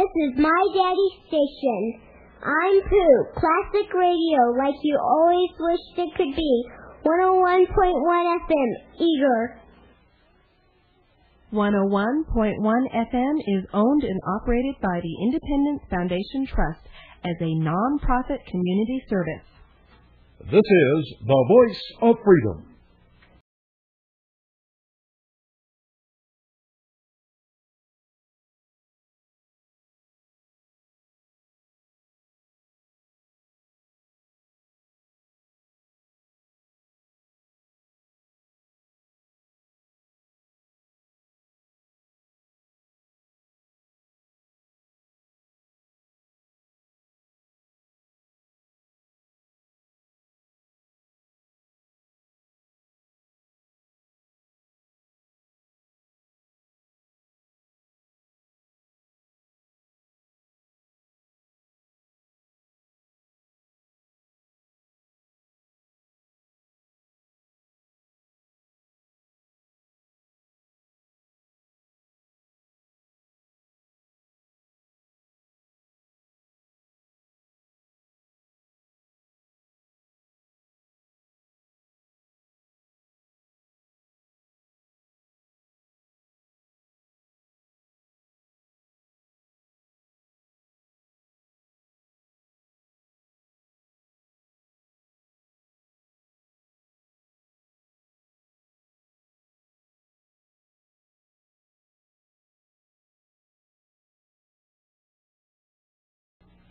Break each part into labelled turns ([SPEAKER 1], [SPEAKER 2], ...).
[SPEAKER 1] This is my daddy's station. I'm Pooh, classic radio like you always wished it could be. 101.1 FM, Eager.
[SPEAKER 2] 101.1 FM is owned and operated by the Independence Foundation Trust as a non-profit community service.
[SPEAKER 3] This is the Voice of Freedom.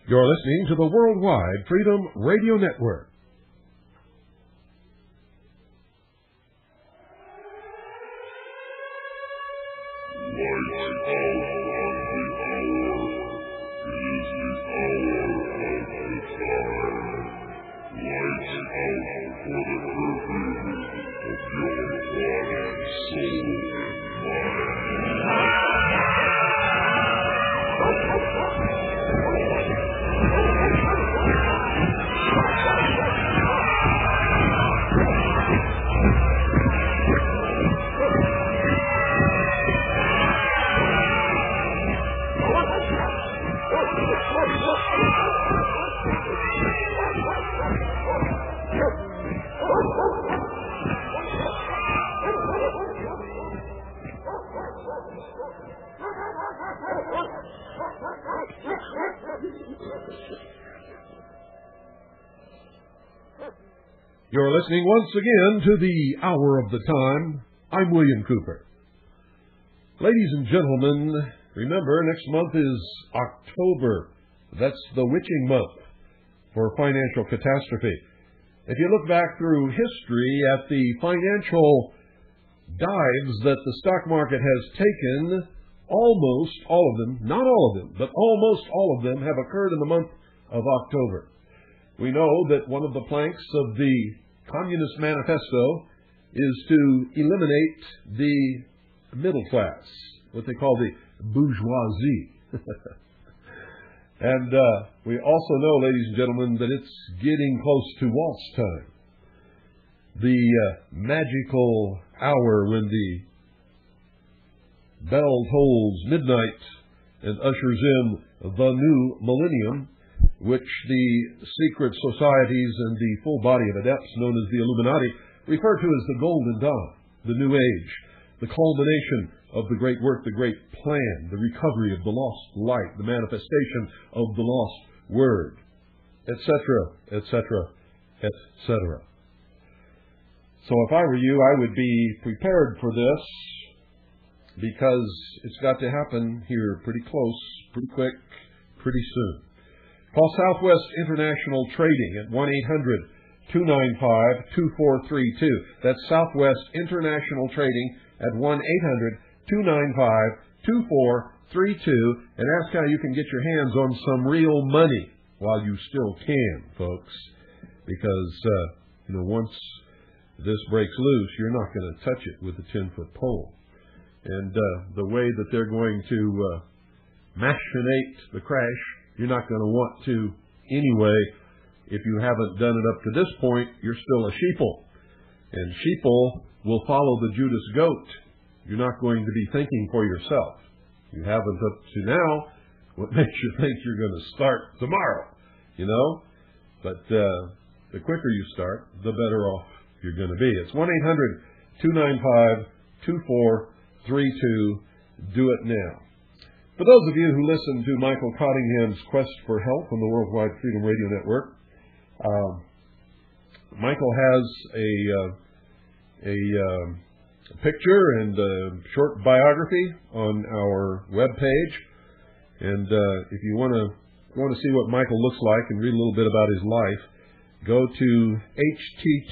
[SPEAKER 3] You're listening to the Worldwide Freedom Radio Network. You're listening once again to the Hour of the Time. I'm William Cooper. Ladies and gentlemen, remember next month is October. That's the witching month for financial catastrophe. If you look back through history at the financial dives that the stock market has taken, almost all of them, not all of them, but almost all of them have occurred in the month of October. We know that one of the planks of the Communist Manifesto is to eliminate the middle class, what they call the bourgeoisie. And we also know, ladies and gentlemen, that it's getting close to waltz time. The magical hour when the bell tolls midnight and ushers in the new millennium, which the secret societies and the full body of adepts known as the Illuminati refer to as the Golden Dawn, the New Age, the culmination of the great work, the great plan, the recovery of the lost light, the manifestation of the lost word, etc., etc., etc. So if I were you, I would be prepared for this, because it's got to happen here pretty close, pretty quick, pretty soon. Call Southwest International Trading at 1-800-295-2432. That's Southwest International Trading at 1-800-295-2432, and ask how you can get your hands on some real money while you still can, folks. Because, once this breaks loose, you're not going to touch it with a 10-foot pole. And the way that they're going to machinate the crash, you're not going to want to anyway. If you haven't done it up to this point, you're still a sheeple. And sheeple will follow the Judas goat. You're not going to be thinking for yourself. You haven't up to now. what makes you think you're going to start tomorrow, you know? But the quicker you start, the better off you're going to be. It's 1-800-295-2432. Do it now. For those of you who listen to Michael Cottingham's Quest for Health on the Worldwide Freedom Radio Network, Michael has a picture and a short biography on our webpage. And if you want to see what Michael looks like and read a little bit about his life, go to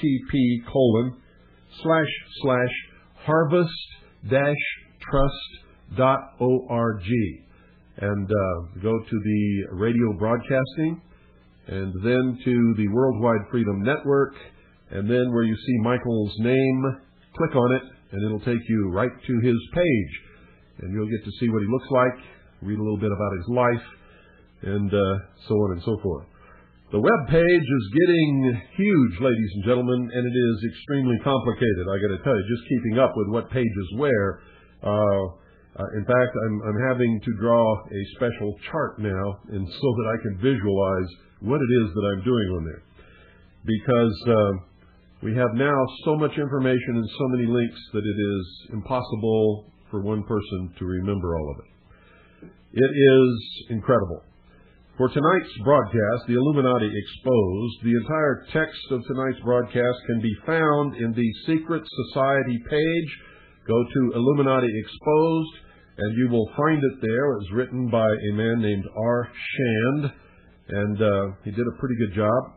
[SPEAKER 3] http://harvest-trust.org and go to the radio broadcasting and then to the Worldwide Freedom Network, and then where you see Michael's name, click on it and it'll take you right to his page, and you'll get to see what he looks like, read a little bit about his life, and so on and so forth. The web page is getting huge, ladies and gentlemen, and it is extremely complicated. I got to tell you, just keeping up with what pages where. In fact, I'm having to draw a special chart now, and so that I can visualize what it is that I'm doing on there, because we have now so much information and so many links that it is impossible for one person to remember all of it. It is incredible. For tonight's broadcast, the Illuminati Exposed, the entire text of tonight's broadcast can be found in the Secret Society page. Go to Illuminati Exposed, and you will find it there. It was written by a man named R. Shand, and he did a pretty good job.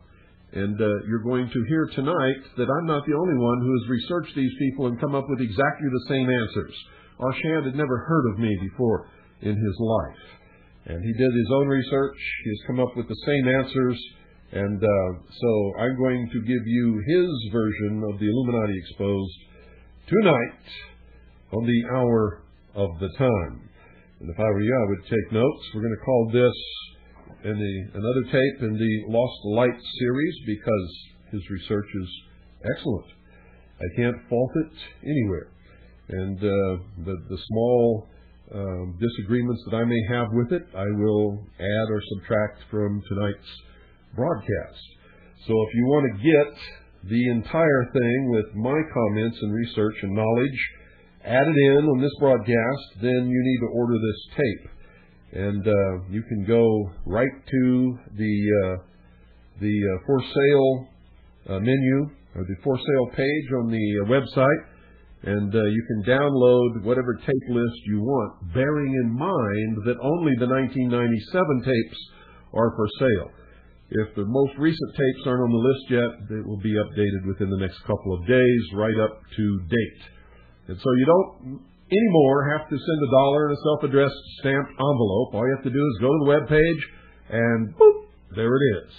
[SPEAKER 3] And you're going to hear tonight that I'm not the only one who has researched these people and come up with exactly the same answers. R. Shand had never heard of me before in his life. And he did his own research. He has come up with the same answers. And so I'm going to give you his version of the Illuminati Exposed tonight on the hour of the time. And if I were you, I would take notes. We're going to call this another tape in the Lost Light series, because his research is excellent. I can't fault it anywhere. And the small disagreements that I may have with it, I will add or subtract from tonight's broadcast. So if you want to get the entire thing with my comments and research and knowledge added in on this broadcast, then you need to order this tape. And you can go right to the for sale menu, or the for sale page on the website, and you can download whatever tape list you want, bearing in mind that only the 1997 tapes are for sale. If the most recent tapes aren't on the list yet, they will be updated within the next couple of days, right up to date. And so you don't anymore have to send $1 in a self-addressed stamped envelope. All you have to do is go to the web page, and boop, there it is.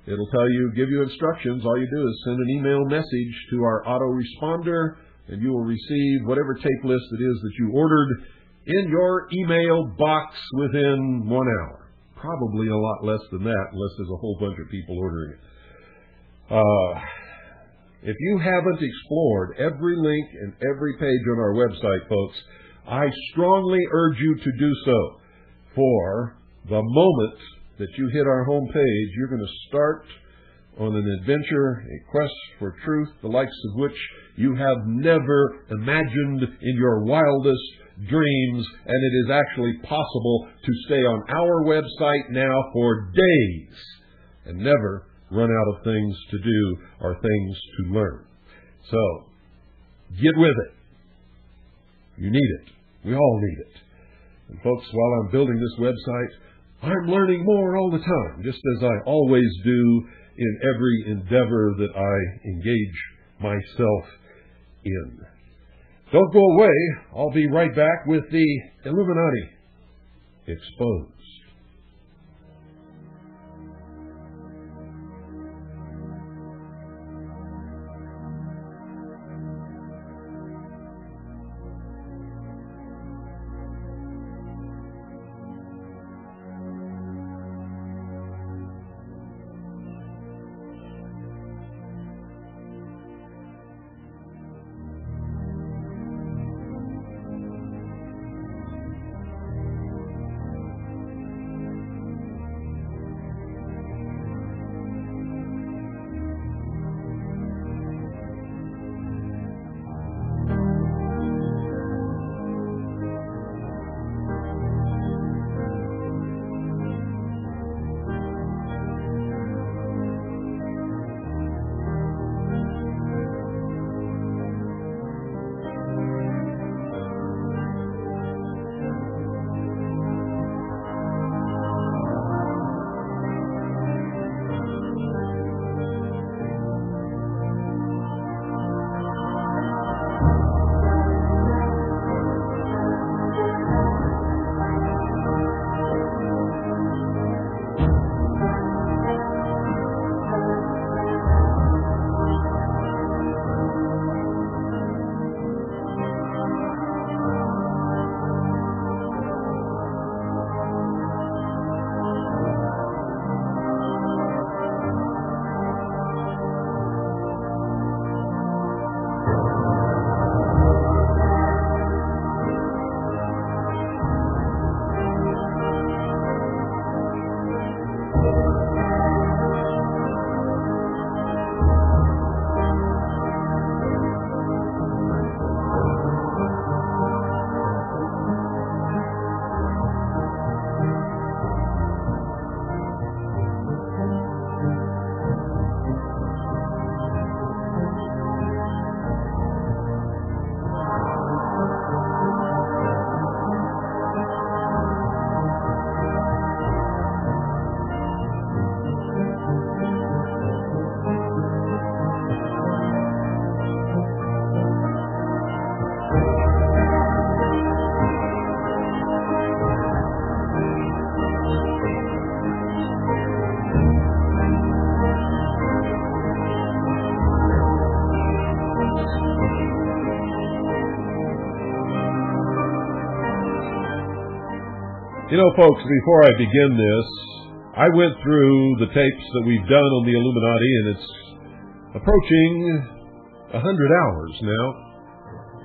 [SPEAKER 3] It'll tell you, give you instructions. All you do is send an email message to our autoresponder, and you will receive whatever tape list it is that you ordered in your email box within 1 hour. Probably a lot less than that, unless there's a whole bunch of people ordering it. If you haven't explored every link and every page on our website, folks, I strongly urge you to do so. For the moment that you hit our home page, you're going to start on an adventure, a quest for truth, the likes of which you have never imagined in your wildest dreams, and it is actually possible to stay on our website now for days and never run out of things to do or things to learn. So, get with it. You need it. We all need it. And folks, while I'm building this website, I'm learning more all the time, just as I always do in every endeavor that I engage myself in. Don't go away. I'll be right back with the Illuminati Exposed. You know, folks, before I begin this, I went through the tapes that we've done on the Illuminati, and it's approaching 100 hours now.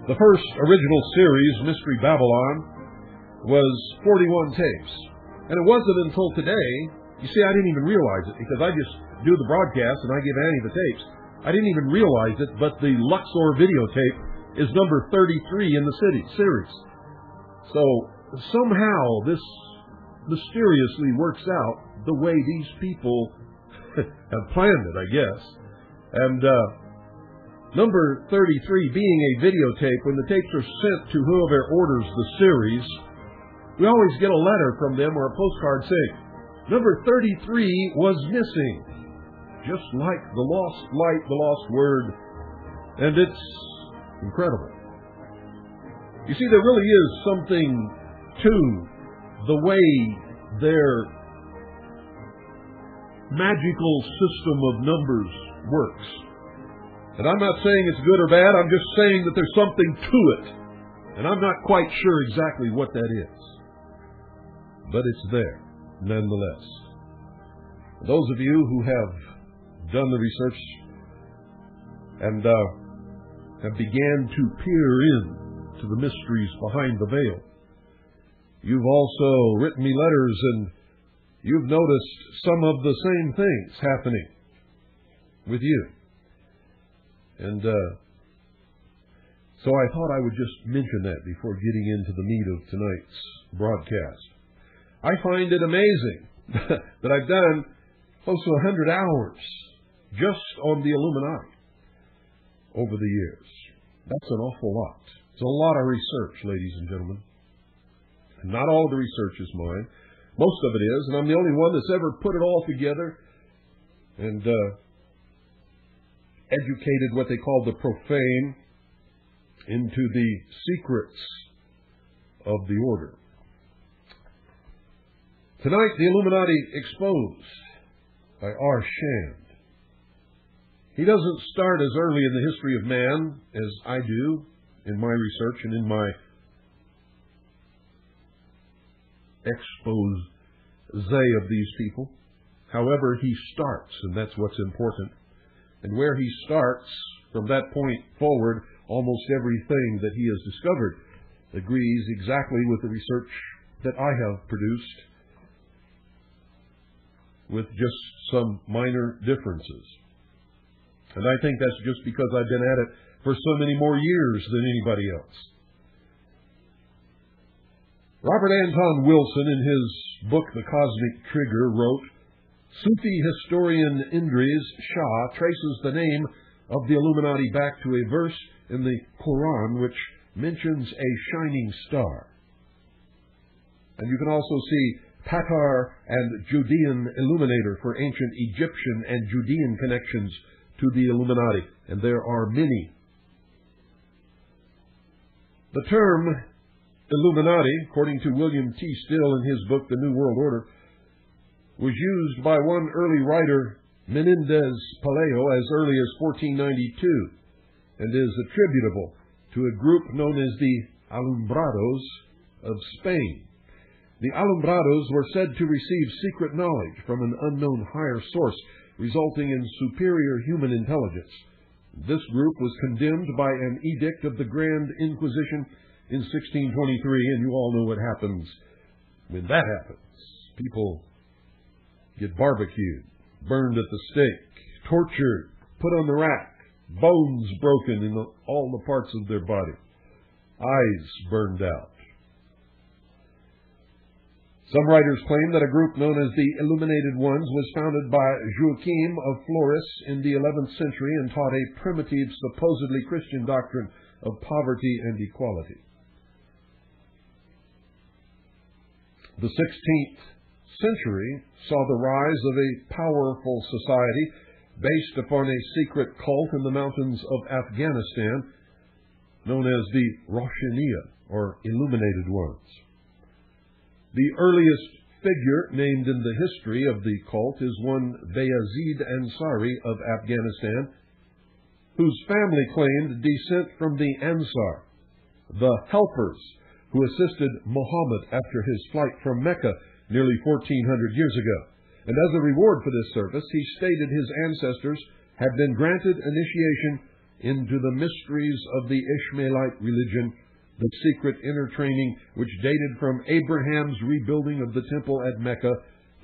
[SPEAKER 3] The first original series, Mystery Babylon, was 41 tapes. And it wasn't until today, you see, I didn't even realize it, because I just do the broadcast and I give Annie the tapes. I didn't even realize it, but the Luxor videotape is number 33 in the series. So somehow this mysteriously works out the way these people have planned it, I guess. And number 33 being a videotape, when the tapes are sent to whoever orders the series, we always get a letter from them or a postcard saying, number 33 was missing. Just like the lost light, the lost word. And it's incredible. You see, there really is something to the way their magical system of numbers works. And I'm not saying it's good or bad, I'm just saying that there's something to it. And I'm not quite sure exactly what that is. But it's there, nonetheless. Those of you who have done the research and have began to peer in to the mysteries behind the veil, you've also written me letters and you've noticed some of the same things happening with you. And so I thought I would just mention that before getting into the meat of tonight's broadcast. I find it amazing that I've done close to 100 hours just on the Illuminati over the years. That's an awful lot. It's a lot of research, ladies and gentlemen. And not all of the research is mine. Most of it is, and I'm the only one that's ever put it all together and educated what they call the profane into the secrets of the order. Tonight, the Illuminati exposed by R. Shand. He doesn't start as early in the history of man as I do in my research and in my expose of these people. However, he starts, and that's what's important. And where he starts, from that point forward, almost everything that he has discovered agrees exactly with the research that I have produced, with just some minor differences. And I think that's just because I've been at it for so many more years than anybody else. Robert Anton Wilson, in his book The Cosmic Trigger, wrote, Sufi historian Idris Shah traces the name of the Illuminati back to a verse in the Quran which mentions a shining star. And you can also see Tatar and Judean illuminator for ancient Egyptian and Judean connections to the Illuminati, and there are many. The term Illuminati, according to William T. Still in his book The New World Order, was used by one early writer, Menendez Pelayo, as early as 1492, and is attributable to a group known as the alumbrados of Spain. The alumbrados were said to receive secret knowledge from an unknown higher source, resulting in superior human intelligence. This group was condemned by an edict of the Grand Inquisition in 1623, and you all know what happens when that happens. People get barbecued, burned at the stake, tortured, put on the rack, bones broken in all the parts of their body, eyes burned out. Some writers claim that a group known as the Illuminated Ones was founded by Joachim of Flores in the 11th century and taught a primitive, supposedly Christian doctrine of poverty and equality. The 16th century saw the rise of a powerful society based upon a secret cult in the mountains of Afghanistan known as the Roshaniya, or Illuminated Ones. The earliest figure named in the history of the cult is one Bayezid Ansari of Afghanistan, whose family claimed descent from the Ansar, the helpers who assisted Muhammad after his flight from Mecca nearly 1,400 years ago. And as a reward for this service, he stated his ancestors had been granted initiation into the mysteries of the Ishmaelite religion, the secret inner training which dated from Abraham's rebuilding of the temple at Mecca,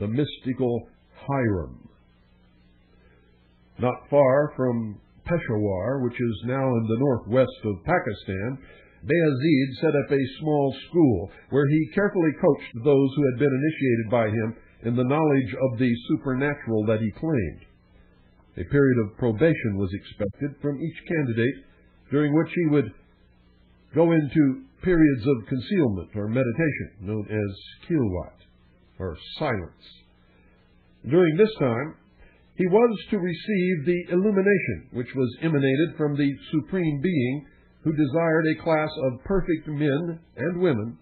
[SPEAKER 3] the mystical Hiram. Not far from Peshawar, which is now in the northwest of Pakistan, Bayezid set up a small school where he carefully coached those who had been initiated by him in the knowledge of the supernatural that he claimed. A period of probation was expected from each candidate, during which he would go into periods of concealment or meditation, known as khilwat, or silence. During this time, he was to receive the illumination, which was emanated from the Supreme Being, who desired a class of perfect men and women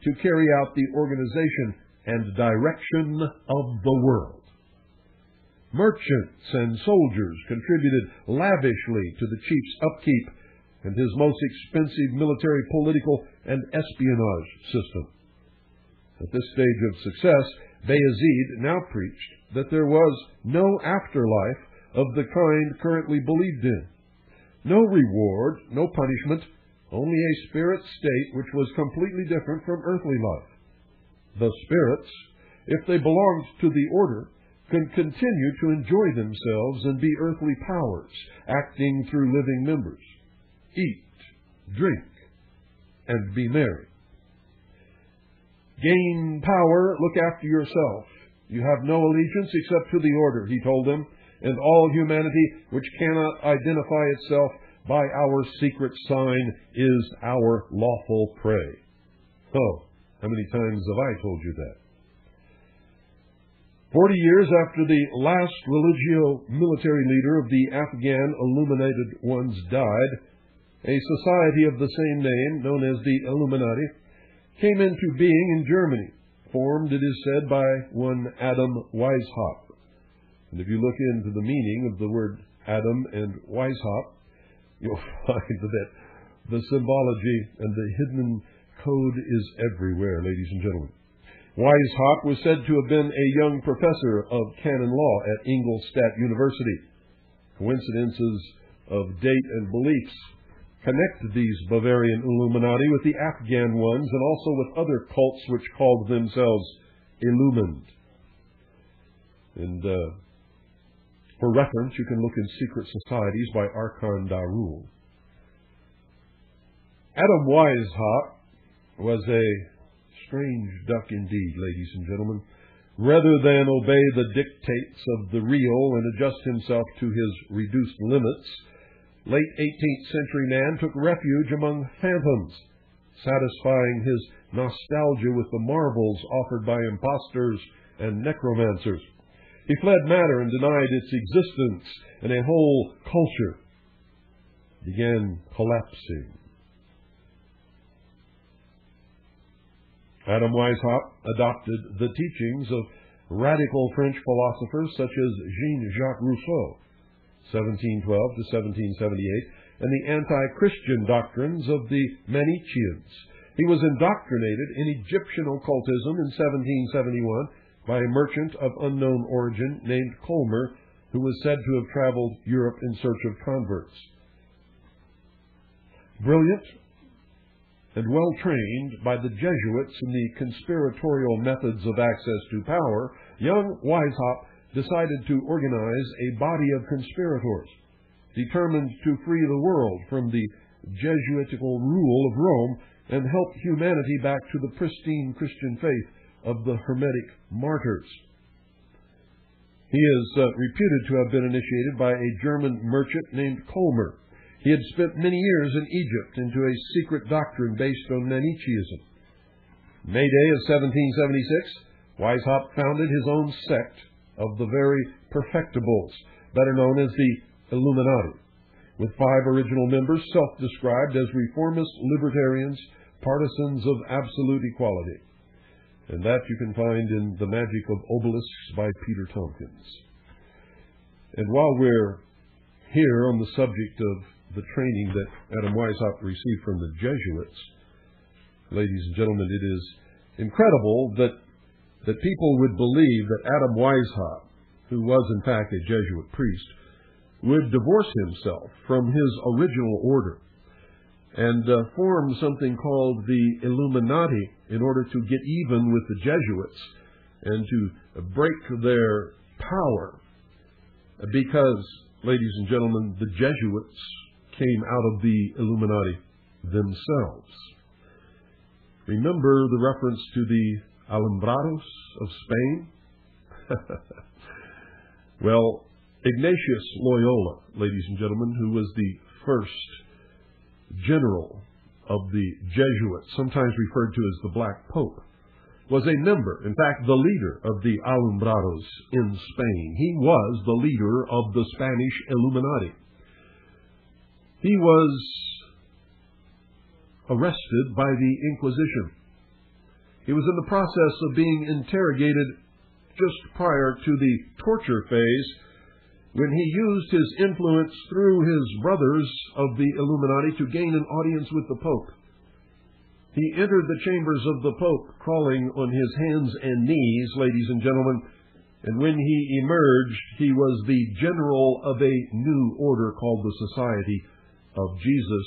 [SPEAKER 3] to carry out the organization and direction of the world. Merchants and soldiers contributed lavishly to the chief's upkeep and his most expensive military, political, and espionage system. At this stage of success, Bayezid now preached that there was no afterlife of the kind currently believed in. No reward, no punishment, only a spirit state which was completely different from earthly life. The spirits, if they belonged to the order, can continue to enjoy themselves and be earthly powers, acting through living members. Eat, drink, and be merry. Gain power, look after yourself. You have no allegiance except to the order, he told them, and all humanity which cannot identify itself by our secret sign is our lawful prey. Oh, how many times have I told you that? 40 years after the last religio-military leader of the Afghan illuminated ones died, a society of the same name, known as the Illuminati, came into being in Germany, formed, it is said, by one Adam Weishaupt. And if you look into the meaning of the word Adam and Weishaupt, you'll find that the symbology and the hidden code is everywhere, ladies and gentlemen. Weishaupt was said to have been a young professor of canon law at Ingolstadt University. Coincidences of date and beliefs connect these Bavarian Illuminati with the Afghan ones and also with other cults which called themselves illumined. And for reference, you can look in Secret Societies by Archon Darul. Adam Weishaupt was a strange duck indeed, ladies and gentlemen. Rather than obey the dictates of the real and adjust himself to his reduced limits, late 18th century man took refuge among phantoms, satisfying his nostalgia with the marvels offered by impostors and necromancers. He fled matter and denied its existence, and a whole culture began collapsing. Adam Weishaupt adopted the teachings of radical French philosophers such as Jean-Jacques Rousseau, 1712 to 1778, and the anti-Christian doctrines of the Manichaeans. He was indoctrinated in Egyptian occultism in 1771 by a merchant of unknown origin named Colmer, who was said to have traveled Europe in search of converts. Brilliant and well-trained by the Jesuits in the conspiratorial methods of access to power, young Weishaupt decided to organize a body of conspirators, determined to free the world from the Jesuitical rule of Rome and help humanity back to the pristine Christian faith of the Hermetic martyrs. He is reputed to have been initiated by a German merchant named Colmer. He had spent many years in Egypt into a secret doctrine based on Manichaeism. May Day of 1776, Weishaupt founded his own sect of the very perfectibles, better known as the Illuminati, with 5 original members self-described as reformist libertarians, partisans of absolute equality. And that you can find in The Magic of Obelisks by Peter Tompkins. And while we're here on the subject of the training that Adam Weishaupt received from the Jesuits, ladies and gentlemen, it is incredible that people would believe that Adam Weishaupt, who was in fact a Jesuit priest, would divorce himself from his original order and form something called the Illuminati in order to get even with the Jesuits and to break their power. Because, ladies and gentlemen, the Jesuits came out of the Illuminati themselves. Remember the reference to the alumbrados of Spain? Well, Ignatius Loyola, ladies and gentlemen, who was the first general of the Jesuits, sometimes referred to as the Black Pope, was a member, in fact, the leader of the alumbrados in Spain. He was the leader of the Spanish Illuminati. He was arrested by the Inquisition. He was in the process of being interrogated just prior to the torture phase when he used his influence through his brothers of the Illuminati to gain an audience with the Pope. He entered the chambers of the Pope crawling on his hands and knees, ladies and gentlemen, and when he emerged, he was the general of a new order called the Society of Jesus,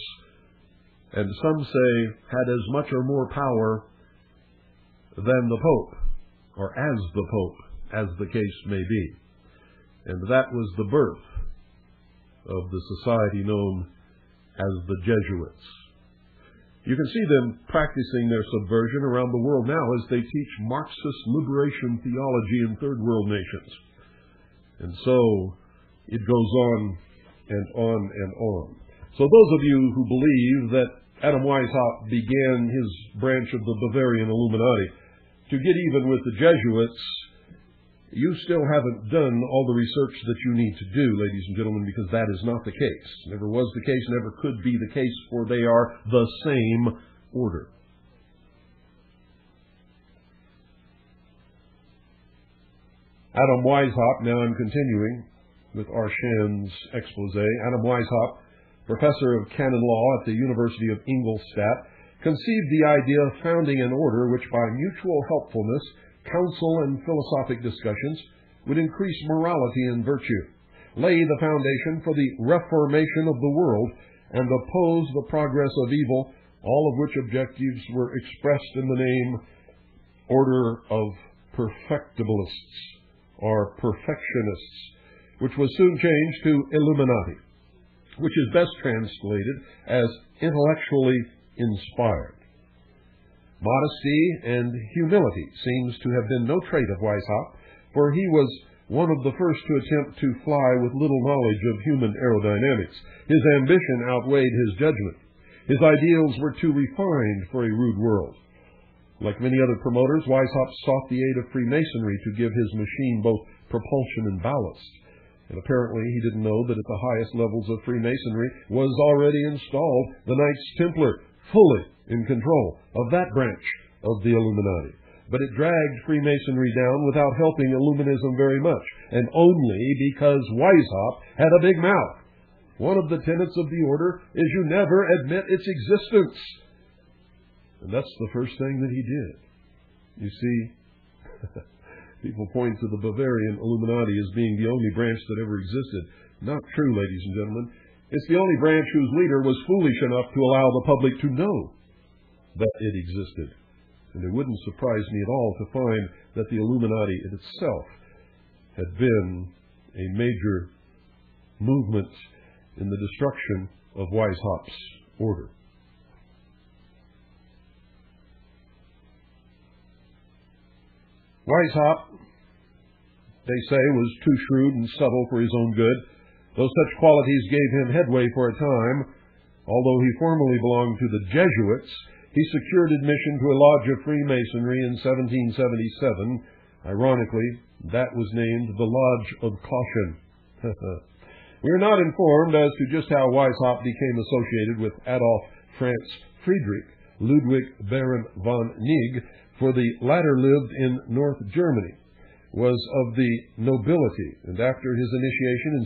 [SPEAKER 3] and some say had as much or more power than the Pope, or as the Pope, as the case may be. And that was the birth of the society known as the Jesuits. You can see them practicing their subversion around the world now as they teach Marxist liberation theology in third world nations. And so it goes on and on and on. So those of you who believe that Adam Weishaupt began his branch of the Bavarian Illuminati to get even with the Jesuits, you still haven't done all the research that you need to do, ladies and gentlemen, because that is not the case. Never was the case, never could be the case, for they are the same order. Adam Weishaupt, now I'm continuing with Arshan's expose. Adam Weishaupt, professor of canon law at the University of Ingolstadt, conceived the idea of founding an order which, by mutual helpfulness, counsel and philosophic discussions, would increase morality and virtue, lay the foundation for the reformation of the world, and oppose the progress of evil, all of which objectives were expressed in the name Order of Perfectibilists, or Perfectionists, which was soon changed to Illuminati, which is best translated as intellectually inspired. Modesty and humility seems to have been no trait of Weishaupt, for he was one of the first to attempt to fly with little knowledge of human aerodynamics. His ambition outweighed his judgment. His ideals were too refined for a rude world. Like many other promoters, Weishaupt sought the aid of Freemasonry to give his machine both propulsion and ballast. And apparently he didn't know that at the highest levels of Freemasonry was already installed the Knights Templar, fully in control of that branch of the Illuminati. But it dragged Freemasonry down without helping Illuminism very much, and only because Weishaupt had a big mouth. One of the tenets of the order is you never admit its existence. And that's the first thing that he did. You see, people point to the Bavarian Illuminati as being the only branch that ever existed. Not true, ladies and gentlemen. It's the only branch whose leader was foolish enough to allow the public to know that it existed. And it wouldn't surprise me at all to find that the Illuminati itself had been a major movement in the destruction of Weishaupt's order. Weishaupt, they say, was too shrewd and subtle for his own good, though such qualities gave him headway for a time. Although he formerly belonged to the Jesuits, he secured admission to a lodge of Freemasonry in 1777. Ironically, that was named the Lodge of Caution. We are not informed as to just how Weishaupt became associated with Adolf Franz Friedrich Ludwig Baron von Nieg, for the latter lived in North Germany, was of the nobility, and after his initiation in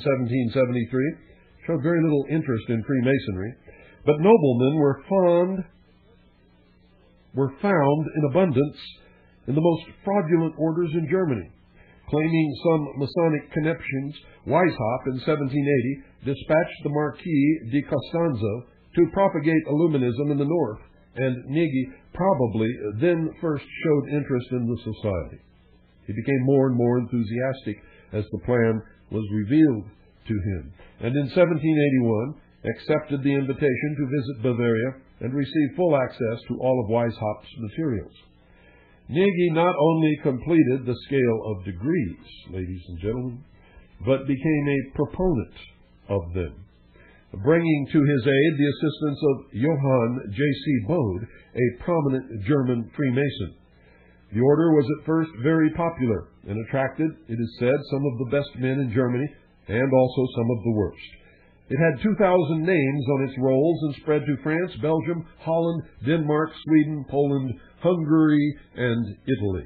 [SPEAKER 3] 1773, showed very little interest in Freemasonry. But noblemen were fond were found in abundance in the most fraudulent orders in Germany. Claiming some Masonic connections, Weishaupt in 1780 dispatched the Marquis de Costanzo to propagate Illuminism in the north, and Nigi probably then first showed interest in the society. He became more and more enthusiastic as the plan was revealed to him, and in 1781 accepted the invitation to visit Bavaria and receive full access to all of Weishaupt's materials. Nigi not only completed the scale of degrees, ladies and gentlemen, but became a proponent of them, bringing to his aid the assistance of Johann J.C. Bode, a prominent German Freemason. The order was at first very popular and attracted, it is said, some of the best men in Germany and also some of the worst. It had 2,000 names on its rolls and spread to France, Belgium, Holland, Denmark, Sweden, Poland, Hungary, and Italy.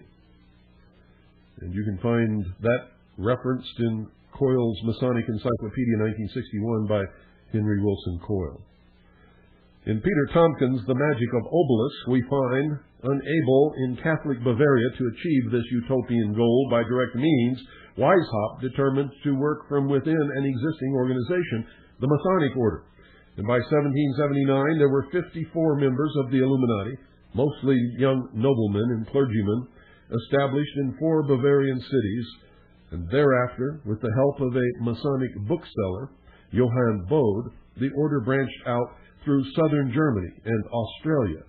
[SPEAKER 3] And you can find that referenced in Coyle's Masonic Encyclopedia 1961 by Henry Wilson Coyle. In Peter Tompkins' The Magic of Obelisks, we find, unable in Catholic Bavaria to achieve this utopian goal by direct means, Weishaupt determined to work from within an existing organization, the Masonic Order. And by 1779, there were 54 members of the Illuminati, mostly young noblemen and clergymen, established in 4 Bavarian cities, and thereafter, with the help of a Masonic bookseller, Johann Bode, the order branched out through southern Germany and Australia.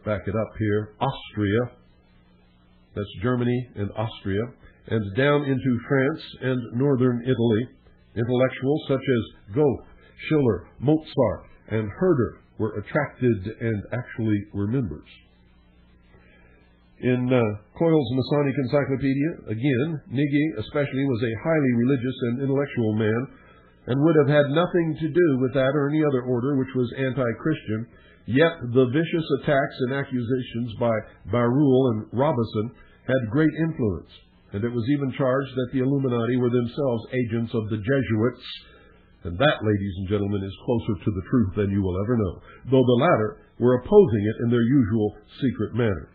[SPEAKER 3] Back it up here, Austria, that's Germany and Austria, and down into France and northern Italy. Intellectuals such as Goethe, Schiller, Mozart, and Herder were attracted and actually were members. In Coyle's Masonic Encyclopedia, again, Nigi especially was a highly religious and intellectual man, and would have had nothing to do with that or any other order which was anti-Christian, yet the vicious attacks and accusations by Barruel and Robison had great influence, and it was even charged that the Illuminati were themselves agents of the Jesuits, and that, ladies and gentlemen, is closer to the truth than you will ever know, though the latter were opposing it in their usual secret manner.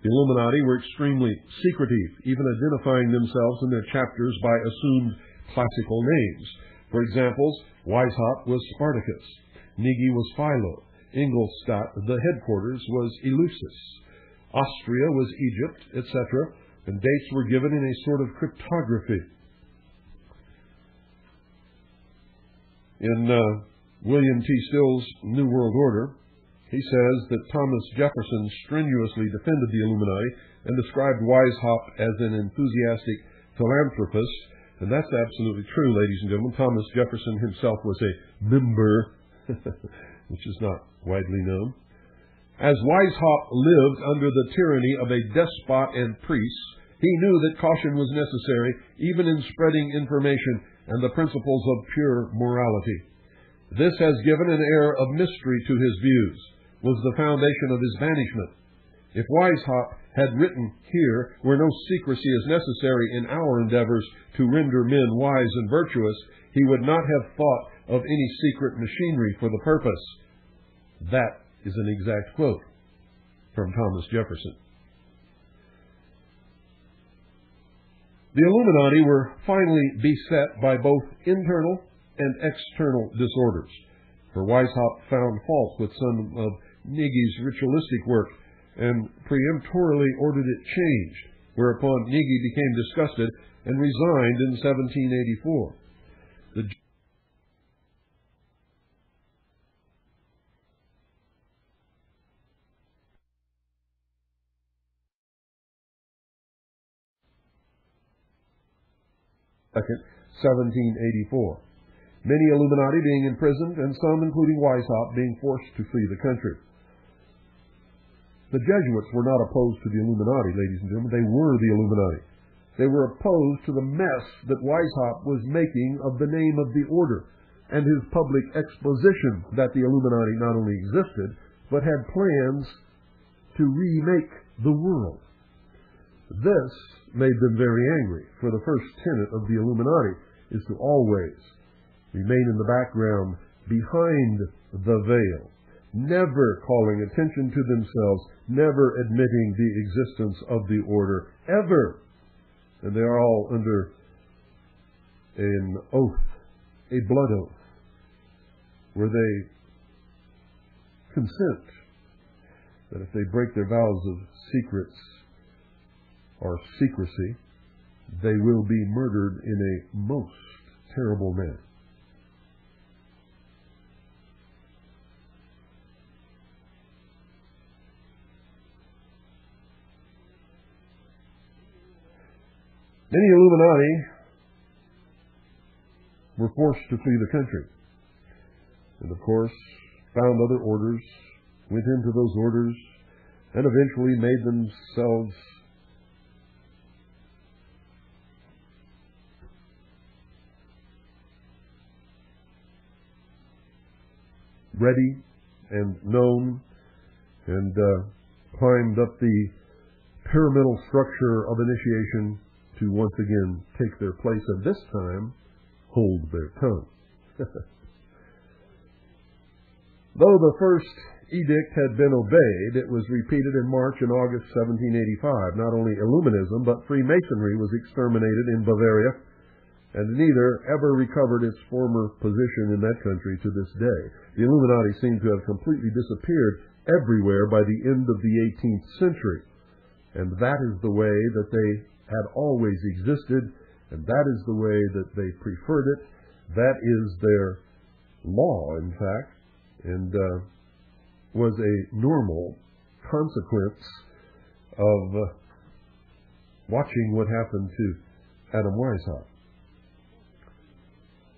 [SPEAKER 3] The Illuminati were extremely secretive, even identifying themselves in their chapters by assumed classical names. For example, Weishaupt was Spartacus, Nigi was Philo, Ingolstadt, the headquarters, was Eleusis, Austria was Egypt, etc., and dates were given in a sort of cryptography. In William T. Still's New World Order, he says that Thomas Jefferson strenuously defended the Illuminati and described Weishaupt as an enthusiastic philanthropist, and that's absolutely true, ladies and gentlemen. Thomas Jefferson himself was a member, which is not widely known. As Weishaupt lived under the tyranny of a despot and priests, he knew that caution was necessary even in spreading information and the principles of pure morality. This has given an air of mystery to his views, was the foundation of his banishment. If Weishaupt had written here, where no secrecy is necessary in our endeavors to render men wise and virtuous, he would not have thought of any secret machinery for the purpose. That is an exact quote from Thomas Jefferson. The Illuminati were finally beset by both internal and external disorders, for Weishaupt found fault with some of Nigi's ritualistic work and peremptorily ordered it changed, whereupon Nigi became disgusted and resigned in 1784. The 1784. Many Illuminati being imprisoned, and some, including Weishaupt, being forced to flee the country. The Jesuits were not opposed to the Illuminati, ladies and gentlemen. They were the Illuminati. They were opposed to the mess that Weishaupt was making of the name of the order and his public exposition that the Illuminati not only existed, but had plans to remake the world. This made them very angry, for the first tenet of the Illuminati is to always remain in the background, behind the veil, never calling attention to themselves, never admitting the existence of the order, ever. And they are all under an oath, a blood oath, where they consent that if they break their vows of secrets or secrecy, they will be murdered in a most terrible manner. Many Illuminati were forced to flee the country, and of course found other orders, went into those orders, and eventually made themselves ready and known, and climbed up the pyramidal structure of initiation to once again take their place, and this time hold their tongue. Though the first edict had been obeyed, it was repeated in March and August 1785. Not only Illuminism, but Freemasonry was exterminated in Bavaria, and neither ever recovered its former position in that country to this day. The Illuminati seem to have completely disappeared everywhere by the end of the 18th century, and that is the way that they had always existed, and that is the way that they preferred it. That is their law, in fact, and was a normal consequence of watching what happened to Adam Weishaupt.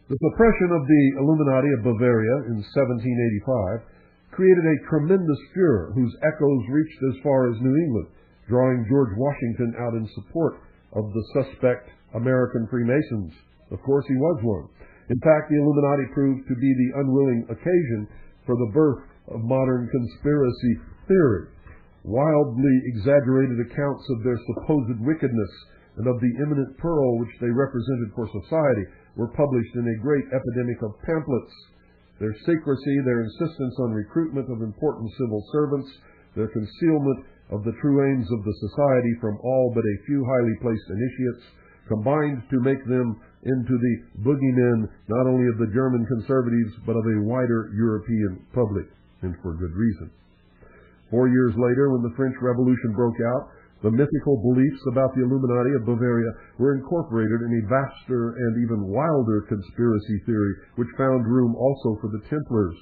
[SPEAKER 3] The suppression of the Illuminati of Bavaria in 1785 created a tremendous furor whose echoes reached as far as New England, drawing George Washington out in support of the suspect American Freemasons. Of course, he was one. In fact, the Illuminati proved to be the unwilling occasion for the birth of modern conspiracy theory. Wildly exaggerated accounts of their supposed wickedness and of the imminent peril which they represented for society were published in a great epidemic of pamphlets. Their secrecy, their insistence on recruitment of important civil servants, their concealment of the true aims of the society from all but a few highly placed initiates, combined to make them into the boogeymen not only of the German conservatives but of a wider European public, and for good reason. 4 years later, when the French Revolution broke out, the mythical beliefs about the Illuminati of Bavaria were incorporated in a vaster and even wilder conspiracy theory, which found room also for the Templars.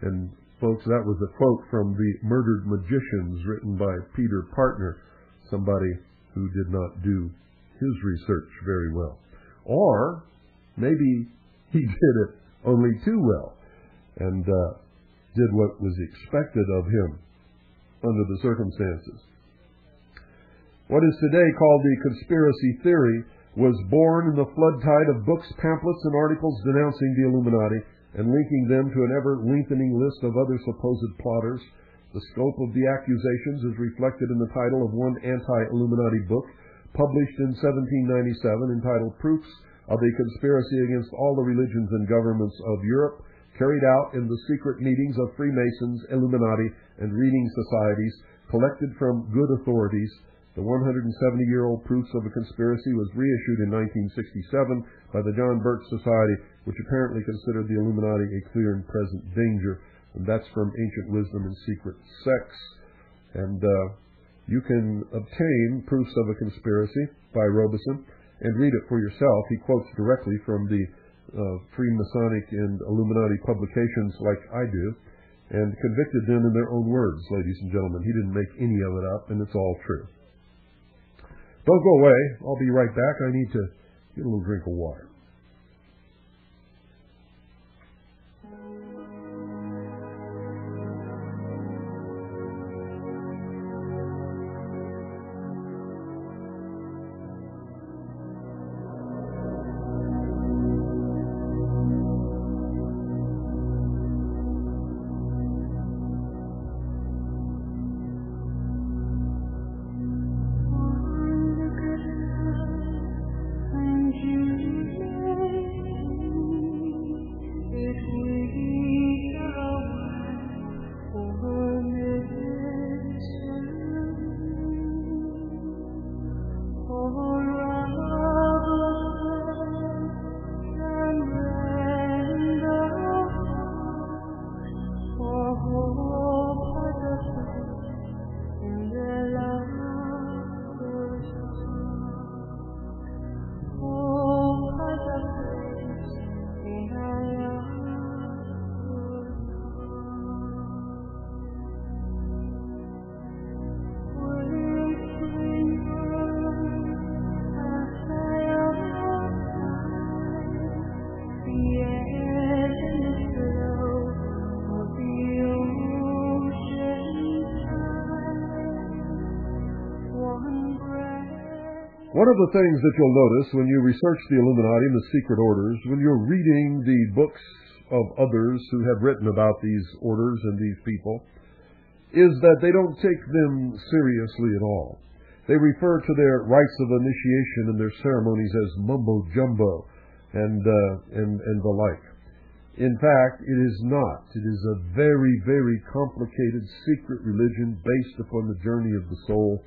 [SPEAKER 3] And folks, that was a quote from The Murdered Magicians, written by Peter Partner, somebody who did not do his research very well. Or maybe he did it only too well and did what was expected of him under the circumstances. What is today called the conspiracy theory was born in the flood tide of books, pamphlets, and articles denouncing the Illuminati and linking them to an ever-lengthening list of other supposed plotters. The scope of the accusations is reflected in the title of one anti-Illuminati book, published in 1797, entitled Proofs of a Conspiracy Against All the Religions and Governments of Europe, carried out in the secret meetings of Freemasons, Illuminati, and reading societies, collected from good authorities. The 170-year-old Proofs of a Conspiracy was reissued in 1967 by the John Birch Society, which apparently considered the Illuminati a clear and present danger. And that's from Ancient Wisdom and Secret Sects. And you can obtain Proofs of a Conspiracy by Robeson and read it for yourself. He quotes directly from the Freemasonic and Illuminati publications like I do, and convicted them in their own words, ladies and gentlemen. He didn't make any of it up, and it's all true. Don't go away. I'll be right back. I need to get a little drink of water.
[SPEAKER 1] Thank you.
[SPEAKER 3] One of the things that you'll notice when you research the Illuminati and the secret orders, when you're reading the books of others who have written about these orders and these people, is that they don't take them seriously at all. They refer to their rites of initiation and their ceremonies as mumbo-jumbo and the like. In fact, it is not. It is a very, very complicated secret religion based upon the journey of the soul,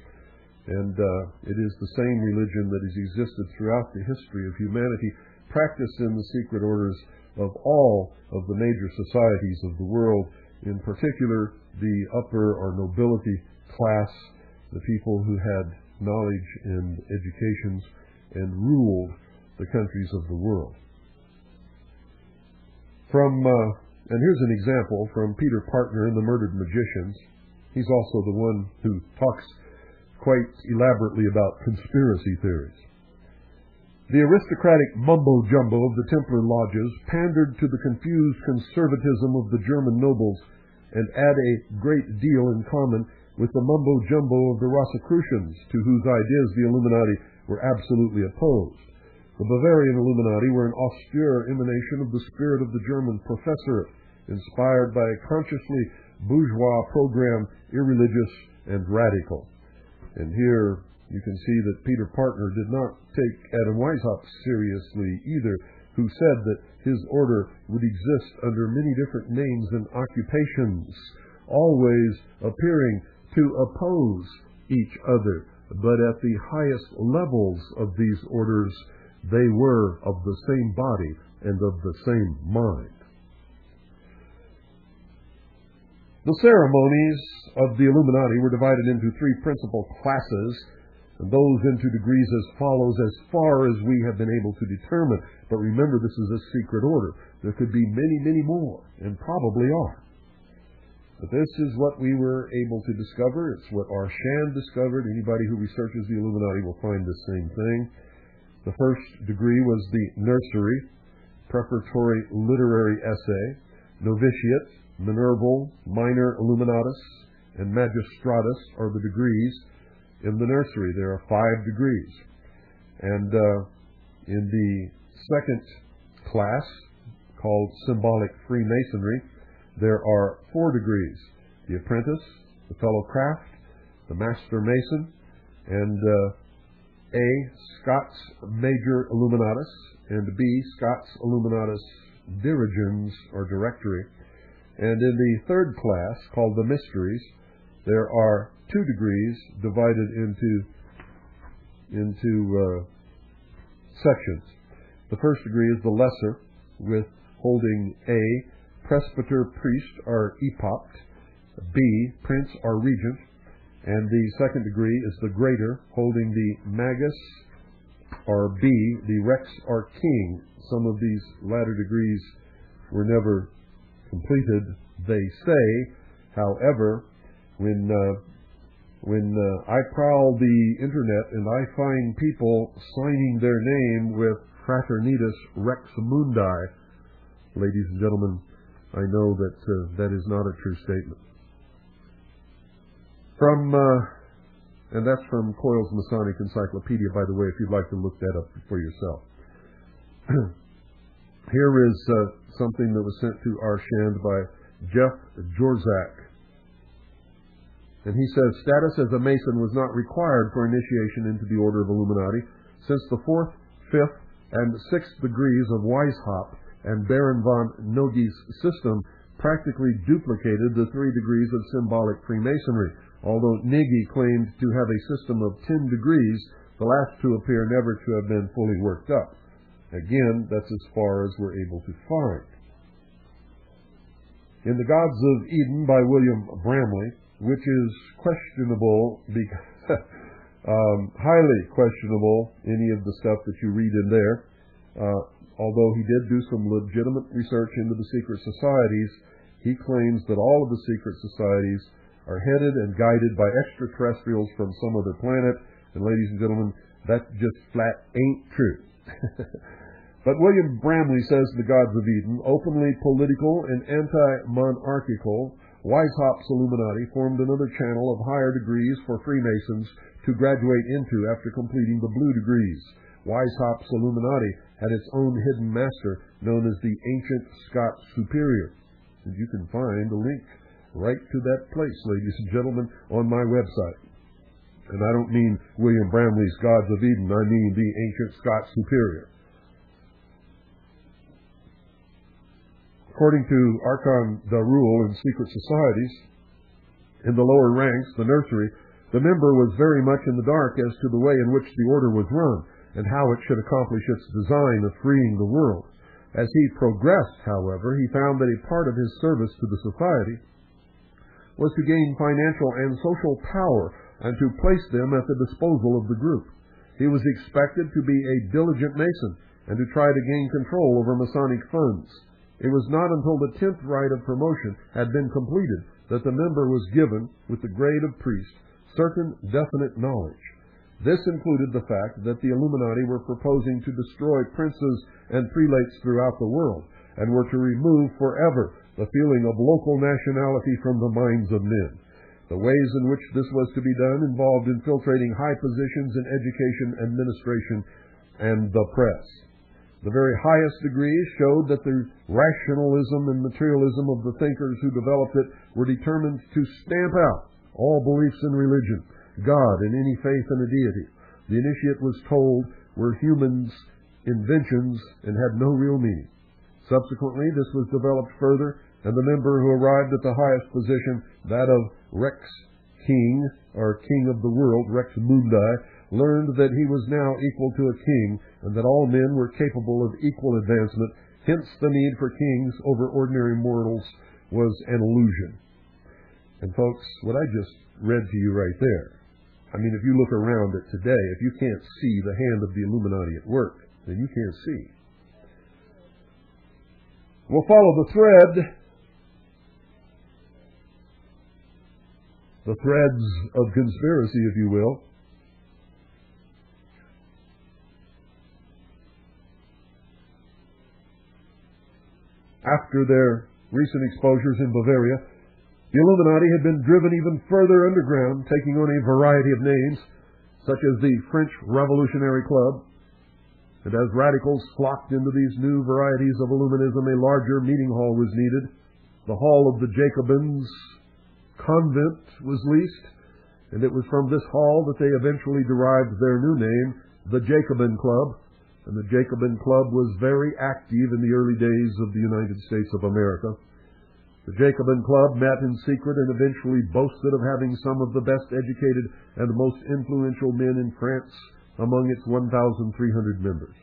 [SPEAKER 3] and it is the same religion that has existed throughout the history of humanity, practiced in the secret orders of all of the major societies of the world, in particular the upper or nobility class, the people who had knowledge and educations and ruled the countries of the world. And here's an example from Peter Partner in The Murdered Magicians. He's also the one who talks quite elaborately about conspiracy theories. The aristocratic mumbo-jumbo of the Templar lodges pandered to the confused conservatism of the German nobles and had a great deal in common with the mumbo-jumbo of the Rosicrucians, to whose ideas the Illuminati were absolutely opposed. The Bavarian Illuminati were an austere emanation of the spirit of the German professorate, inspired by a consciously bourgeois program, irreligious and radical. And here you can see that Peter Partner did not take Adam Weishaupt seriously either, who said that his order would exist under many different names and occupations, always appearing to oppose each other. But at the highest levels of these orders, they were of the same body and of the same mind. The ceremonies of the Illuminati were divided into three principal classes, and those into degrees as follows, as far as we have been able to determine. But remember, this is a secret order. There could be many, many more, and probably are. But this is what we were able to discover. It's what our Shand discovered. Anybody who researches the Illuminati will find the same thing. The first degree was the nursery, preparatory literary essay, novitiate, minerval, minor illuminatus, and magistratus are the degrees. In the nursery, there are 5 degrees. And in the second class, called symbolic Freemasonry, there are 4 degrees: the apprentice, the fellow craft, the master mason, and A, Scots Major Illuminatus, and B, Scots Illuminatus Dirigens or Directory. And in the third class, called the Mysteries, there are 2 degrees divided into sections. The first degree is the lesser, with holding A, presbyter priest or epopt, B, prince or regent, and the second degree is the greater, holding the magus, or B, the rex or king. Some of these latter degrees were never completed, they say. However, when I prowl the internet and I find people signing their name with Fraternitas Rex Mundi, ladies and gentlemen, I know that that is not a true statement. And that's from Coyle's Masonic Encyclopedia, by the way, if you'd like to look that up for yourself. Here is something that was sent to our Shand by Jeff Jorzak. And he says, status as a Mason was not required for initiation into the Order of Illuminati, since the 4th, 5th, and 6th degrees of Weishaupt and Baron von Nogi's system practically duplicated the 3 degrees of symbolic Freemasonry. Although Nagy claimed to have a system of 10 degrees, the last 2 appear never to have been fully worked up. Again, that's as far as we're able to find. In The Gods of Eden by William Bramley, which is questionable, highly questionable, any of the stuff that you read in there, although he did do some legitimate research into the secret societies, he claims that all of the secret societies are headed and guided by extraterrestrials from some other planet. And ladies and gentlemen, that just flat ain't true. But William Bramley says The Gods of Eden, openly political and anti-monarchical, Weishaupt's Illuminati formed another channel of higher degrees for Freemasons to graduate into after completing the blue degrees. Weishaupt's Illuminati had its own hidden master known as the Ancient Scotch Superior. And you can find a link right to that place, ladies and gentlemen, on my website. And I don't mean William Bramley's Gods of Eden, I mean the Ancient Scotch Superior. According to Archon the Rule in secret societies, in the lower ranks, the nursery, the member was very much in the dark as to the way in which the order was run and how it should accomplish its design of freeing the world. As he progressed, however, he found that a part of his service to the society was to gain financial and social power and to place them at the disposal of the group. He was expected to be a diligent Mason and to try to gain control over Masonic funds. It was not until the 10th rite of promotion had been completed that the member was given, with the grade of priest, certain definite knowledge. This included the fact that the Illuminati were proposing to destroy princes and prelates throughout the world, and were to remove forever the feeling of local nationality from the minds of men. The ways in which this was to be done involved infiltrating high positions in education, administration, and the press. The very highest degrees showed that the rationalism and materialism of the thinkers who developed it were determined to stamp out all beliefs in religion, God, and any faith in a deity. The initiate was told were humans' inventions and had no real meaning. Subsequently, this was developed further, and the member who arrived at the highest position, that of Rex King, or King of the World, Rex Mundi, learned that he was now equal to a king, and that all men were capable of equal advancement. Hence, the need for kings over ordinary mortals was an illusion. And folks, what I just read to you right there, I mean, if you look around it today, if you can't see the hand of the Illuminati at work, then you can't see. We'll follow the threads of conspiracy, if you will. After their recent exposures in Bavaria, the Illuminati had been driven even further underground, taking on a variety of names, such as the French Revolutionary Club. And as radicals flocked into these new varieties of Illuminism, a larger meeting hall was needed. The Hall of the Jacobins Convent was leased, and it was from this hall that they eventually derived their new name, the Jacobin Club. And the Jacobin Club was very active in the early days of the United States of America. The Jacobin Club met in secret and eventually boasted of having some of the best educated and most influential men in France among its 1,300 members.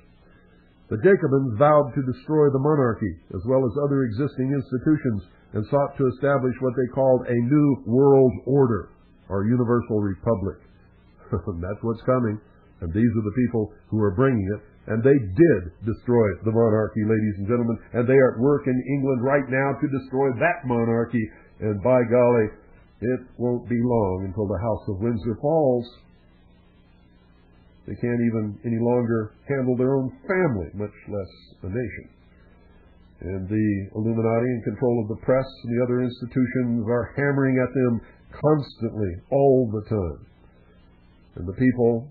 [SPEAKER 3] The Jacobins vowed to destroy the monarchy as well as other existing institutions and sought to establish what they called a new world order, or universal republic. That's what's coming, and these are the people who are bringing it. And they did destroy the monarchy, ladies and gentlemen, and they are at work in England right now to destroy that monarchy. And by golly, it won't be long until the House of Windsor falls. They can't even any longer handle their own family, much less a nation. And the Illuminati, in control of the press and the other institutions, are hammering at them constantly, all the time. And the people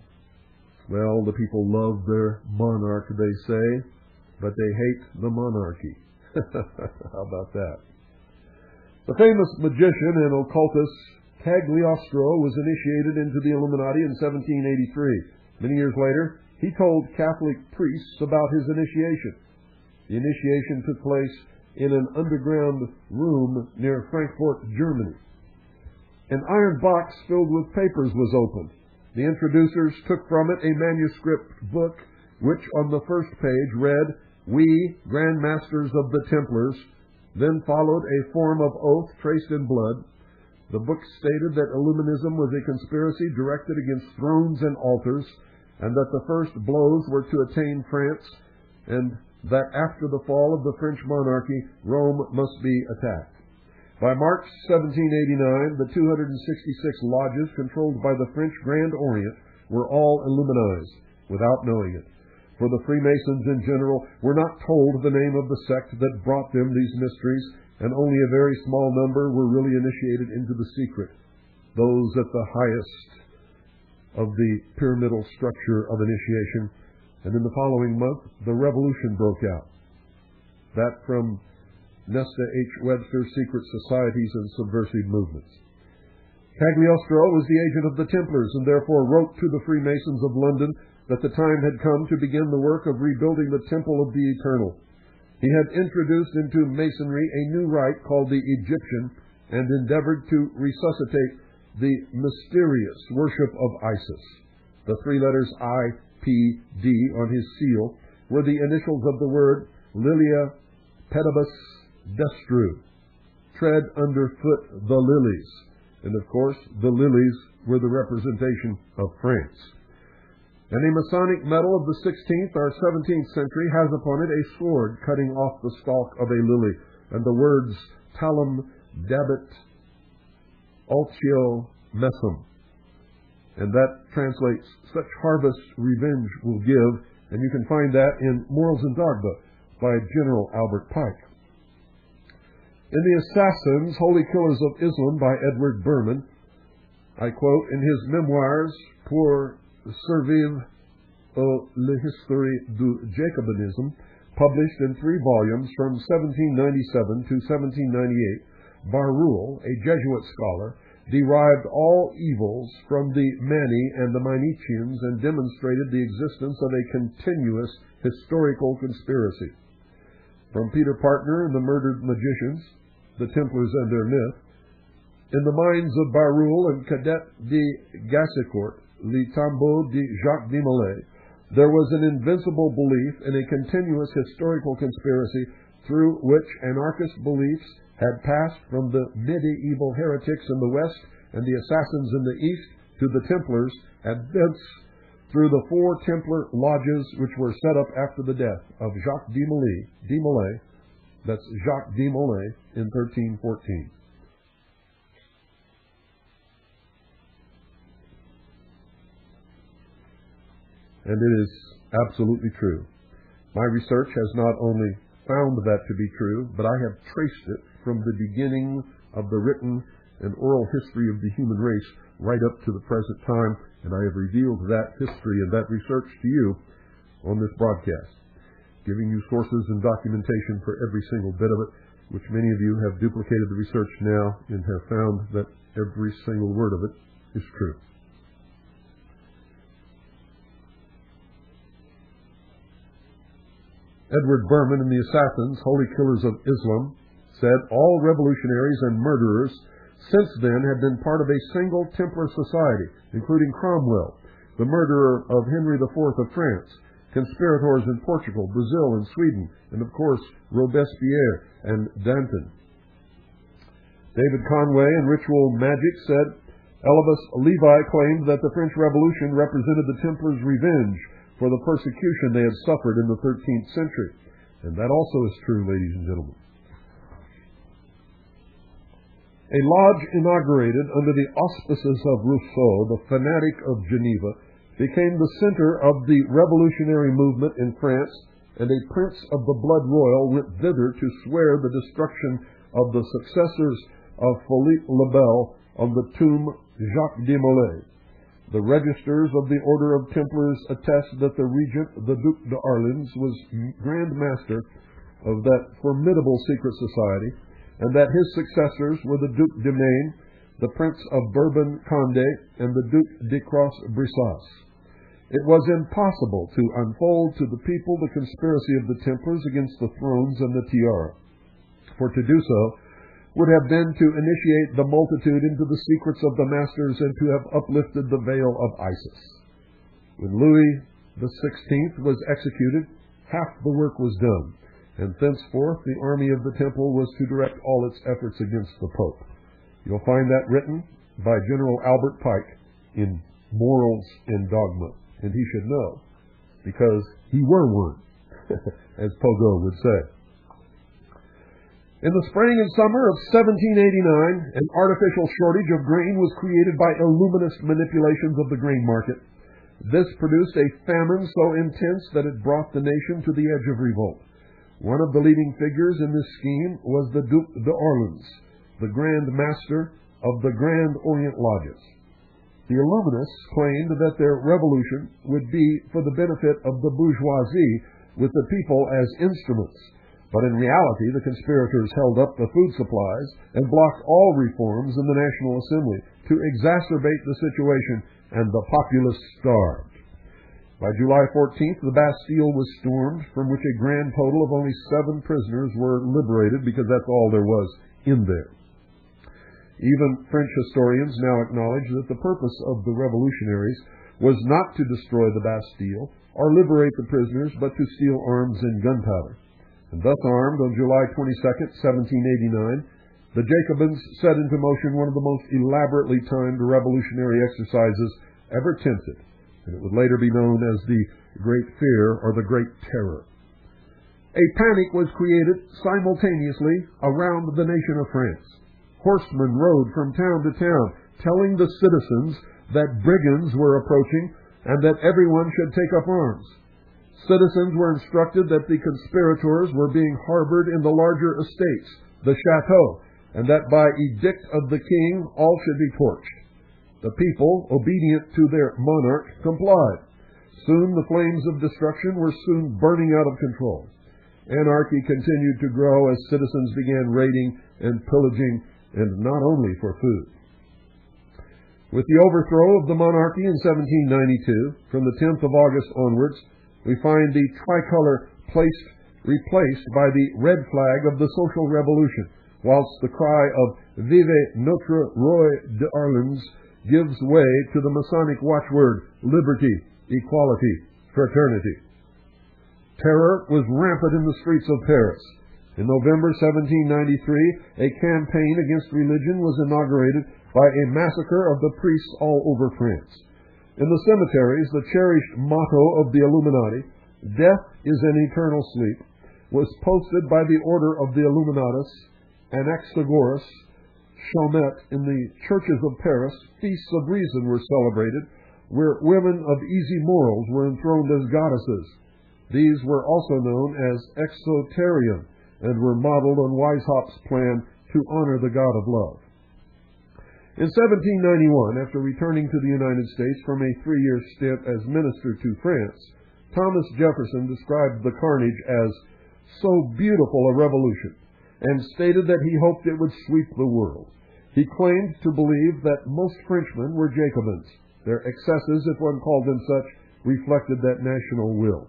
[SPEAKER 3] love their monarch, they say, but they hate the monarchy. How about that? The famous magician and occultist Cagliostro was initiated into the Illuminati in 1783. Many years later, he told Catholic priests about his initiation. The initiation took place in an underground room near Frankfurt, Germany. An iron box filled with papers was opened. The introducers took from it a manuscript book, which on the first page read, "We, Grand Masters of the Templars." Then followed a form of oath traced in blood. The book stated that Illuminism was a conspiracy directed against thrones and altars, and that the first blows were to attain France, and that after the fall of the French monarchy, Rome must be attacked. By March 1789, the 266 lodges controlled by the French Grand Orient were all Illuminized, without knowing it. For the Freemasons in general were not told the name of the sect that brought them these mysteries, and only a very small number were really initiated into the secret, those at the highest of the pyramidal structure of initiation, and in the following month, the revolution broke out. That from Nesta H. Webster's Secret Societies and Subversive Movements. Cagliostro was the agent of the Templars, and therefore wrote to the Freemasons of London that the time had come to begin the work of rebuilding the Temple of the Eternal. He had introduced into Masonry a new rite called the Egyptian, and endeavored to resuscitate the mysterious worship of Isis. The three letters IPD on his seal were the initials of the word Lilia Pedibus Destru, tread underfoot the lilies. And of course, the lilies were the representation of France. And a Masonic medal of the 16th or 17th century has upon it a sword cutting off the stalk of a lily, and the words Talum Dabit Altio Messum. And that translates, such harvest revenge will give, and you can find that in Morals and Dogma by General Albert Pike. In The Assassins, Holy Killers of Islam by Edward Berman, I quote, in his memoirs pour survivre l'histoire du Jacobinisme, published in 3 volumes from 1797 to 1798, Barruel, a Jesuit scholar, derived all evils from the Mani and the Manicheans and demonstrated the existence of a continuous historical conspiracy. From Peter Partner and the Murdered Magicians, the Templars and their myth, in the minds of Barruel and Cadet de Gassicourt, Le Tombeau de Jacques de Molay, there was an invincible belief in a continuous historical conspiracy through which anarchist beliefs had passed from the medieval heretics in the West and the assassins in the East to the Templars, and thence through the 4 Templar lodges which were set up after the death of Jacques de Molay, that's Jacques de Molay, in 1314. And it is absolutely true. My research has not only found that to be true, but I have traced it from the beginning of the written and oral history of the human race right up to the present time, and I have revealed that history and that research to you on this broadcast, giving you sources and documentation for every single bit of it, which many of you have duplicated the research now and have found that every single word of it is true. Edward Berman in The Assassins, Holy Killers of Islam, said all revolutionaries and murderers since then had been part of a single Templar society, including Cromwell, the murderer of Henry IV of France, conspirators in Portugal, Brazil, and Sweden, and of course Robespierre and Danton. David Conway in Ritual Magic said, Elibas Levi claimed that the French Revolution represented the Templars' revenge for the persecution they had suffered in the 13th century. And that also is true, ladies and gentlemen. A lodge inaugurated under the auspices of Rousseau, the fanatic of Geneva, became the center of the revolutionary movement in France, and a prince of the blood royal went thither to swear the destruction of the successors of Philippe le Bel on the tomb Jacques de Molay. The registers of the Order of Templars attest that the regent, the Duc d'Orleans, was Grand Master of that formidable secret society, and that his successors were the Duc de Maine, the Prince of Bourbon-Condé, and the Duc de Cross-Brissac. It was impossible to unfold to the people the conspiracy of the Templars against the thrones and the tiara, for to do so would have been to initiate the multitude into the secrets of the masters and to have uplifted the veil of Isis. When Louis XVI was executed, half the work was done, and thenceforth the army of the temple was to direct all its efforts against the Pope. You'll find that written by General Albert Pike in Morals and Dogma, and he should know, because he were one, as Pogo would say. In the spring and summer of 1789, an artificial shortage of grain was created by illuminist manipulations of the grain market. This produced a famine so intense that it brought the nation to the edge of revolt. One of the leading figures in this scheme was the Duc d'Orleans, the Grand Master of the Grand Orient Lodges. The Illuminists claimed that their revolution would be for the benefit of the bourgeoisie, with the people as instruments. But in reality, the conspirators held up the food supplies and blocked all reforms in the National Assembly to exacerbate the situation, and the populace starved. By July 14th, the Bastille was stormed, from which a grand total of only 7 prisoners were liberated, because that's all there was in there. Even French historians now acknowledge that the purpose of the revolutionaries was not to destroy the Bastille or liberate the prisoners, but to steal arms and gunpowder. And thus armed, on July 22nd, 1789, the Jacobins set into motion one of the most elaborately timed revolutionary exercises ever attempted, and it would later be known as the Great Fear or the Great Terror. A panic was created simultaneously around the nation of France. Horsemen rode from town to town, telling the citizens that brigands were approaching and that everyone should take up arms. Citizens were instructed that the conspirators were being harbored in the larger estates, the chateau, and that by edict of the king all should be torched. The people, obedient to their monarch, complied. Soon the flames of destruction were soon burning out of control. Anarchy continued to grow as citizens began raiding and pillaging, and not only for food. With the overthrow of the monarchy in 1792, from the 10th of August onwards, we find the tricolor replaced by the red flag of the social revolution, whilst the cry of Vive Notre Roi d'Orléans gives way to the Masonic watchword, liberty, equality, fraternity. Terror was rampant in the streets of Paris. In November 1793, a campaign against religion was inaugurated by a massacre of the priests all over France. In the cemeteries, the cherished motto of the Illuminati, "Death is an eternal sleep," was posted by the order of the Illuminatus. Anaxagoras, Chaumet. In the churches of Paris, feasts of reason were celebrated, where women of easy morals were enthroned as goddesses. These were also known as exoterium, and were modeled on Weishaupt's plan to honor the god of love. In 1791, after returning to the United States from a 3-year stint as minister to France, Thomas Jefferson described the carnage as so beautiful a revolution, and stated that he hoped it would sweep the world. He claimed to believe that most Frenchmen were Jacobins. Their excesses, if one called them such, reflected that national will.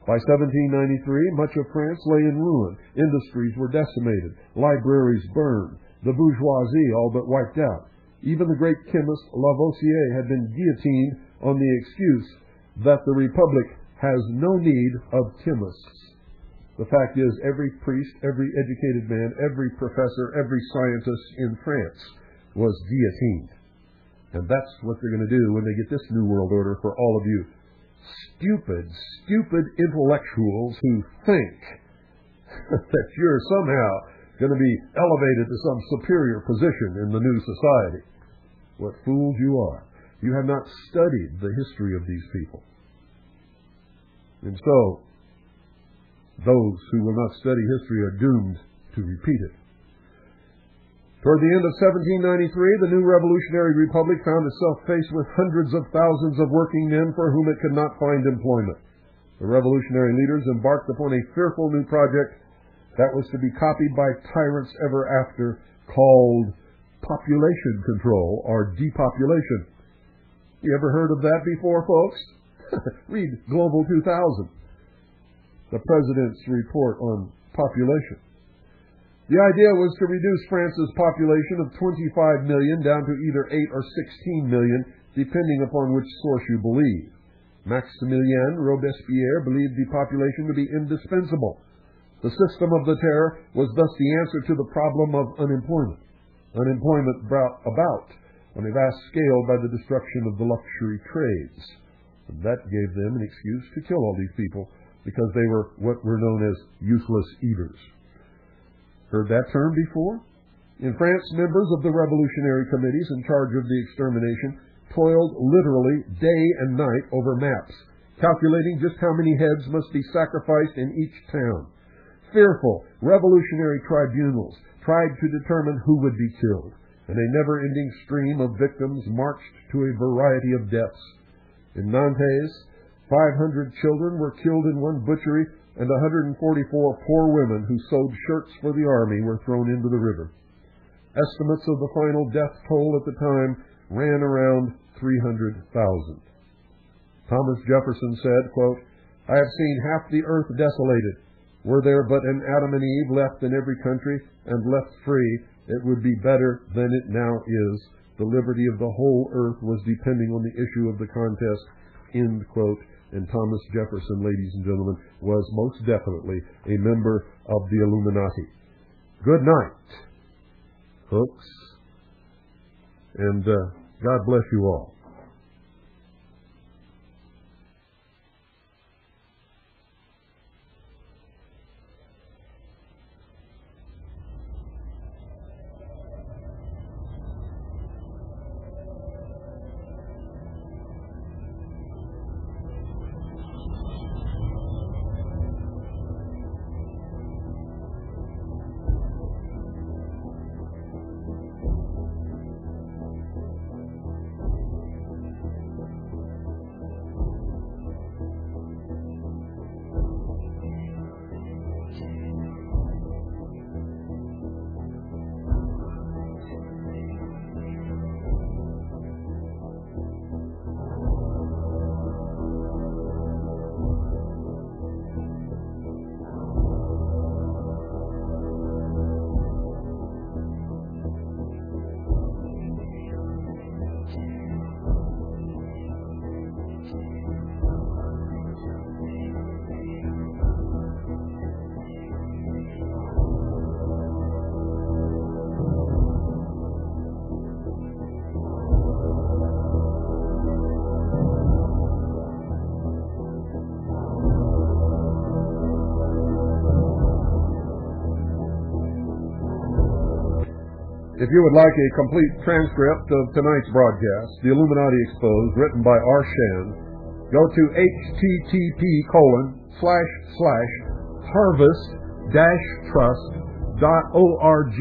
[SPEAKER 3] By 1793, much of France lay in ruin. Industries were decimated, libraries burned, the bourgeoisie all but wiped out. Even the great chemist Lavoisier had been guillotined on the excuse that the Republic has no need of chemists. The fact is, every priest, every educated man, every professor, every scientist in France was guillotined. And that's what they're going to do when they get this New World Order for all of you stupid intellectuals who think that you're somehow going to be elevated to some superior position in the new society. What fools you are. You have not studied the history of these people. And so, those who will not study history are doomed to repeat it. Toward the end of 1793, the new revolutionary republic found itself faced with hundreds of thousands of working men for whom it could not find employment. The revolutionary leaders embarked upon a fearful new project that was to be copied by tyrants ever after, called population control or depopulation. You ever heard of that before, folks? Read Global 2000, the President's report on population. The idea was to reduce France's population of 25 million down to either 8 or 16 million, depending upon which source you believe. Maximilien Robespierre believed the population to be indispensable. The system of the terror was thus the answer to the problem of unemployment. Unemployment brought about on a vast scale by the destruction of the luxury trades. And that gave them an excuse to kill all these people, because they were what were known as useless eaters. Heard that term before? In France, members of the revolutionary committees in charge of the extermination toiled literally day and night over maps, calculating just how many heads must be sacrificed in each town. Fearful revolutionary tribunals tried to determine who would be killed. and a never-ending stream of victims marched to a variety of deaths. In Nantes, 500 children were killed in one butchery, and 144 poor women who sewed shirts for the army were thrown into the river. Estimates of the final death toll at the time ran around 300,000. Thomas Jefferson said, quote, "I have seen half the earth desolated. Were there but an Adam and Eve left in every country and left free, it would be better than it now is. The liberty of the whole earth was depending on the issue of the contest," end quote. And Thomas Jefferson, ladies and gentlemen, was most definitely a member of the Illuminati. Good night, folks, and God bless you all. If you would like a complete transcript of tonight's broadcast, The Illuminati Exposed, written by R. Shand, go to http://harvest-trust.org.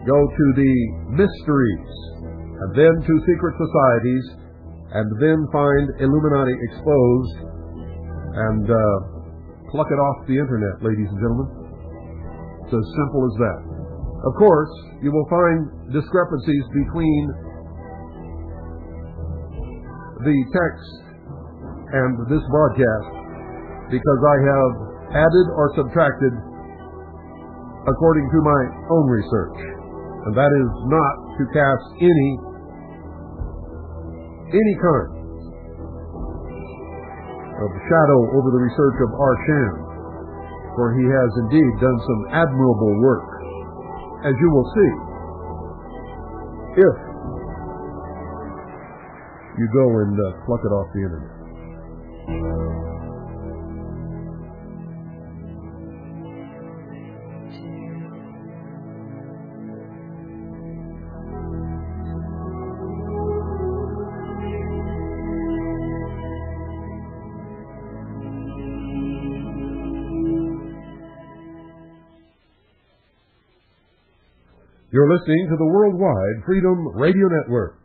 [SPEAKER 3] Go to the Mysteries, and then to Secret Societies, and then find Illuminati Exposed, and pluck it off the internet, ladies and gentlemen. It's as simple as that. Of course, you will find discrepancies between the text and this broadcast because I have added or subtracted according to my own research. And that is not to cast any kind of shadow over the research of R. Shand, for he has indeed done some admirable work, as you will see if you go and pluck it off the internet. You're listening to the Worldwide Freedom Radio Network.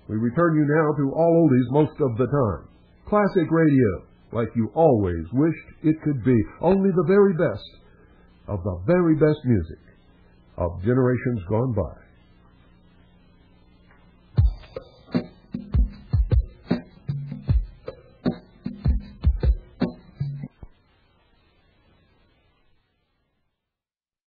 [SPEAKER 3] We return you now to all oldies most of the time. Classic radio, like you always wished it could be. Only the very best of the very best music of generations gone by.